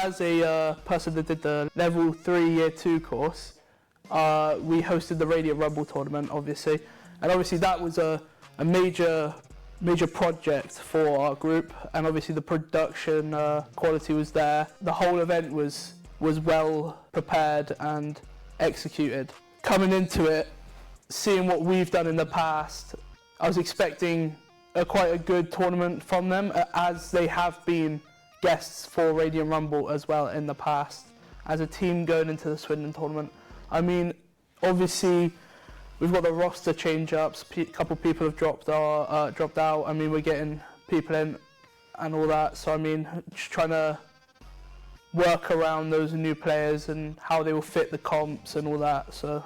as a person that did the level 3 year 2 course, we hosted the Radiant Rumble tournament, obviously. And obviously that was a major project for our group, and obviously the production quality was there. The whole event was well prepared and executed. Coming into it, seeing what we've done in the past, I was expecting quite a good tournament from them, as they have been guests for Radiant Rumble as well in the past, as a team going into the Swindon tournament. I mean, obviously we've got the roster change-ups, a couple people have dropped out. I mean, we're getting people in and all that, so I mean, just trying to work around those new players and how they will fit the comps and all that. So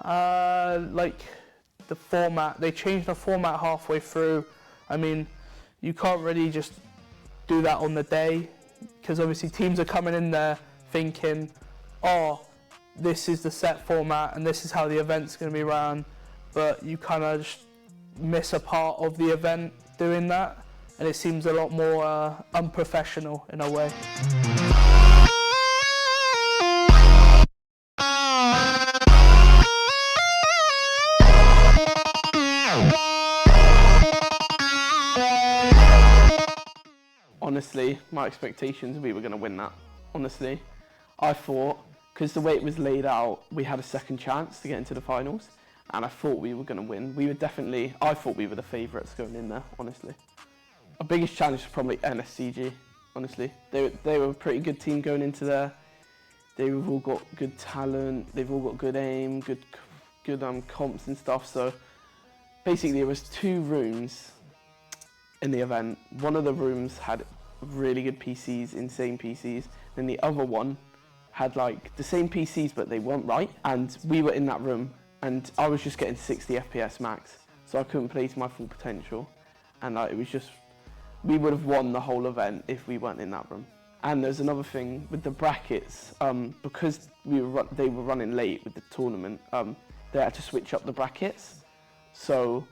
like the format, they changed the format halfway through. I mean, you can't really just do that on the day, because obviously teams are coming in there thinking, oh, this is the set format and this is how the event's going to be run, but you kind of just miss a part of the event doing that, and it seems a lot more unprofessional in a way. Honestly, my expectations, we were going to win that. Honestly, I thought, because the way it was laid out, we had a second chance to get into the finals, and I thought we were going to win. I thought we were the favourites going in there, honestly. Our biggest challenge was probably NSCG, honestly. They were a pretty good team going into there. They've all got good talent, they've all got good aim, good comps and stuff. So basically there was 2 rooms in the event. One of the rooms had really good PCs, insane PCs, then the other one had like the same PCs but they weren't right, and we were in that room and I was just getting 60 FPS max, so I couldn't play to my full potential, and it was just, we would have won the whole event if we weren't in that room. And there's another thing with the brackets, because they were running late with the tournament, they had to switch up the brackets, so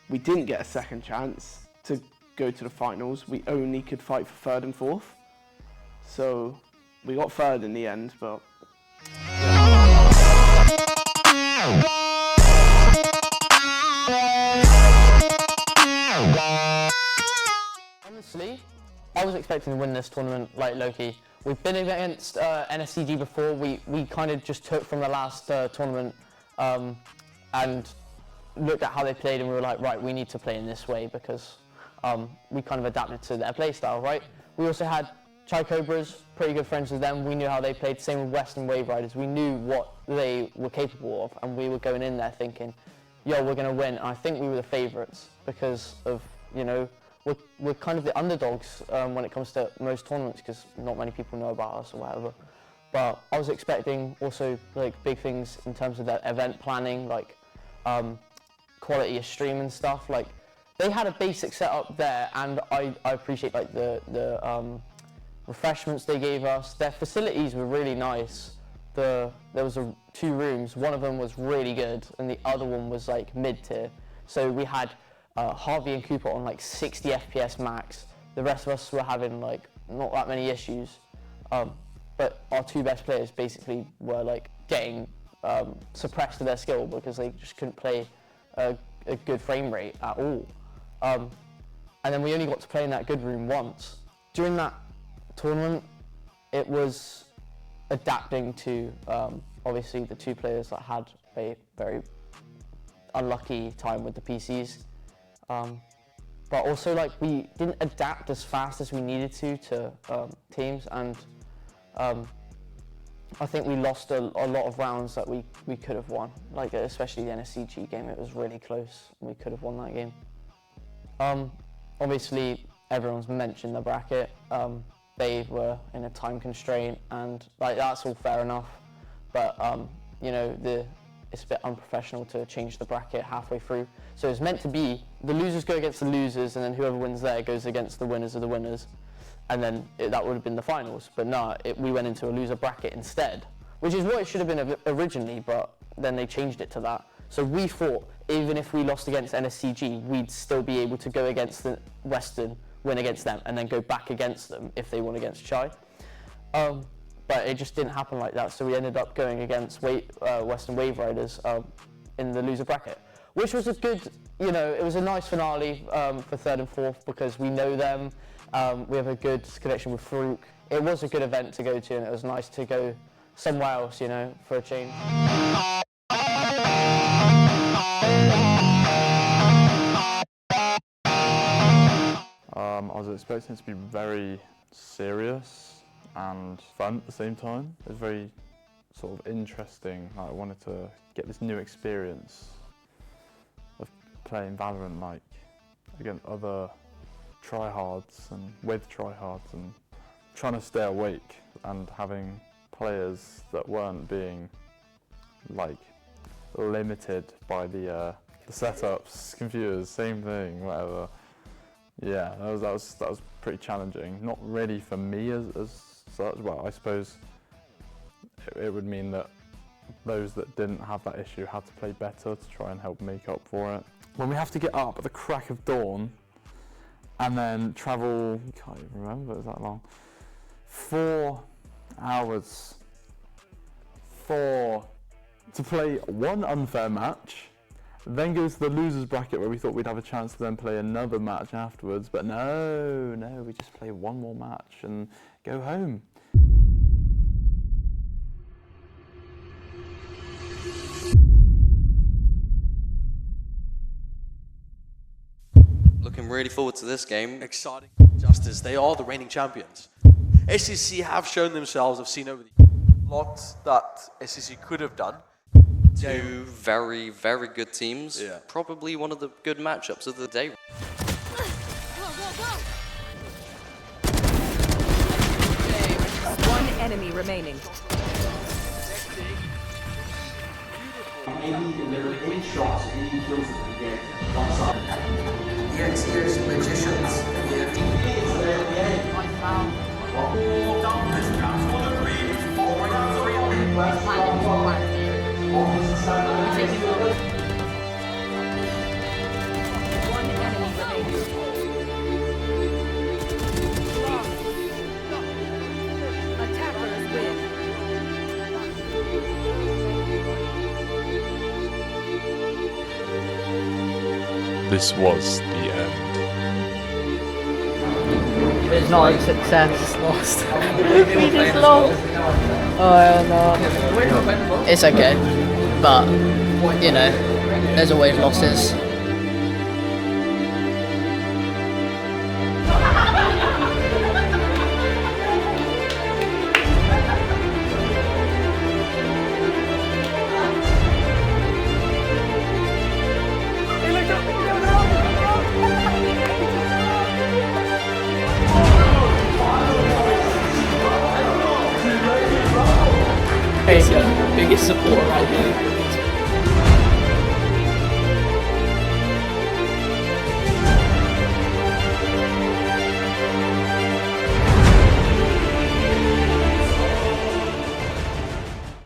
we didn't get a second chance to go to the finals. We only could fight for 3rd and 4th, so we got 3rd in the end, but honestly, I was expecting to win this tournament like Loki. We've been against NSCG before. We kind of just took from the last tournament and looked at how they played, and we were like, right, we need to play in this way, because we kind of adapted to their play style, right? We also had Chai Cobras, pretty good friends with them. We knew how they played. Same with Western Wave Riders. We knew what they were capable of, and we were going in there thinking, yo, we're going to win. And I think we were the favourites because of, you know, we're kind of the underdogs when it comes to most tournaments, because not many people know about us or whatever. But I was expecting also like big things in terms of their event planning, like quality of stream and stuff. Like they had a basic setup there, and I appreciate like the refreshments they gave us. Their facilities were really nice. There was 2 rooms. One of them was really good, and the other one was like mid-tier. So we had Harvey and Cooper on like 60 FPS max. The rest of us were having like not that many issues. But our 2 best players basically were like getting suppressed to their skill because they just couldn't play a good frame rate at all. And then we only got to play in that good room once. During that tournament, it was adapting to obviously the 2 players that had a very unlucky time with the PCs. But also like we didn't adapt as fast as we needed to teams, and I think we lost a lot of rounds that we could have won, like especially the NSCG game. It was really close and we could have won that game. Obviously everyone's mentioned the bracket. They were in a time constraint, and like that's all fair enough, but you know, it's a bit unprofessional to change the bracket halfway through. So it's meant to be the losers go against the losers, and then whoever wins there goes against the winners of the winners, and then that would have been the finals. But no, we went into a loser bracket instead, which is what it should have been originally, but then they changed it to that. So we thought even if we lost against NSCG, we'd still be able to go against the Western, win against them, and then go back against them if they won against Chai. But it just didn't happen like that, so we ended up going against Western Wave Riders in the loser bracket, which was a good, it was a nice finale for third and fourth because we know them, we have a good connection with Farouk. It was a good event to go to, and it was nice to go somewhere else, for a change. I was expecting it to be very serious and fun at the same time. It was very sort of interesting. I wanted to get this new experience of playing Valorant against other tryhards and with tryhards and trying to stay awake and having players that weren't being limited by the setups, computers, same thing, whatever. Yeah, that was pretty challenging. Not really for me as such. Well, I suppose it would mean that those that didn't have that issue had to play better to try and help make up for it. When we have to get up at the crack of dawn and then travel, I can't even remember, it was that long, 4 hours to play one unfair match, then go to the losers bracket where we thought we'd have a chance to then play another match afterwards, but no, we just play one more match and go home. Looking really forward to this game. Exciting, just as they are the reigning champions. SCC have shown themselves, I've seen over the lot that SCC could have done. Two very, very good teams. Yeah. Probably one of the good matchups of the day. One enemy remaining. The experienced magicians. One enemy remaining. Attackers win. This was the end. It's not a success. Lost. We just lost. Oh no. It's okay, but there's always losses. Biggest support right here.